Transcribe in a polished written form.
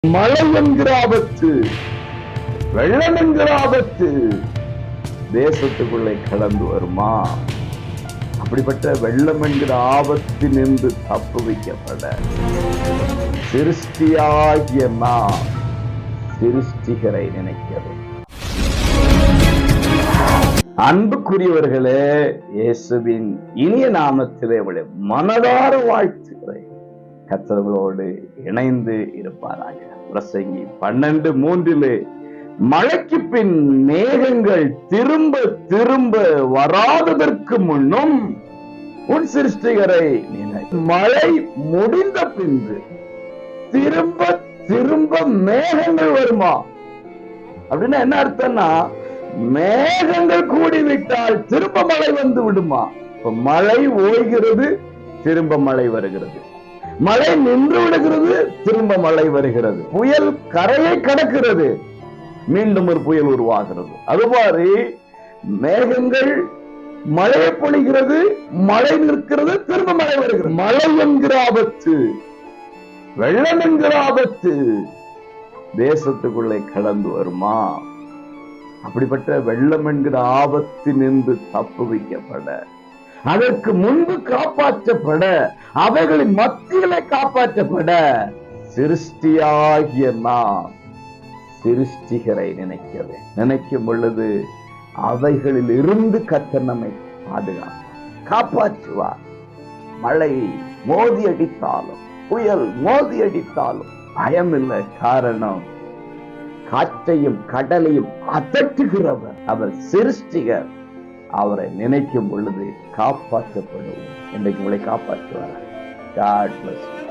மழை என்கிற ஆபத்து, வெள்ளம் என்கிற ஆபத்து தேசத்துக்குள்ளே கடந்து வருமா? அப்படிப்பட்ட வெள்ளம் என்கிற ஆபத்து நின்று தப்பு வைக்கப்பட சிருஷ்டியாகிய நாம் சிருஷ்டிகரை நினைக்கிறது. அன்புக்குரியவர்களே, இயேசுவின் இனிய நாமத்திலே உங்களை மனதார வாழ்த்துகிறேன். கர்த்தர்களோடு இணைந்து இருப்பாராக. பிரசங்கி 12:3 மழைக்கு பின் மேகங்கள் திரும்ப திரும்ப வராததற்கு முன்னும் உன் சிருஷ்டிகரை நினை. மழை முடிந்த பின்பு திரும்ப திரும்ப மேகங்கள் வருமா? அப்படின்னா என்ன அர்த்தம்னா, மேகங்கள் கூடிவிட்டால் திரும்ப மழை வந்து விடுமா? இப்ப மழை ஓய்கிறது, திரும்ப மழை வருகிறது. மழை நின்று விடுகிறது, திரும்ப மழை வருகிறது. புயல் கரையை கடக்கிறது, மீண்டும் ஒரு புயல் உருவாகிறது. அதுமாதிரி மேகங்கள் மழையை பொழிகிறது, மழை நிற்கிறது, திரும்ப மழை வருகிறது. மழை என்கிற ஆபத்து, வெள்ளம் என்கிற ஆபத்து தேசத்துக்குள்ளே கடந்து வருமா? அப்படிப்பட்ட வெள்ளம் என்கிற ஆபத்து நின்று தப்பு வைக்கப்பட, அதற்கு முன்பு காப்பாற்றப்பட, அவைகளின் மத்தியிலே காப்பாற்றப்பட சிருஷ்டியாகிய நாம் சிருஷ்டிகரை நினைக்கும் பொழுது அவைகளில் இருந்து கர்த்தர் நம்மை பாதுகாப்பார், காப்பாற்றுவார். மழை மோதி அடித்தாலும், புயல் மோதி அடித்தாலும் பயமில்லை. காரணம், காற்றையும் கடலையும் அதட்டுகிறவர் அவர் சிருஷ்டிகர். அவரை நினைக்கும் பொழுது காப்பாற்றப்படுவோம். இன்றைக்கு உங்களை காப்பாற்றுவார். God bless you.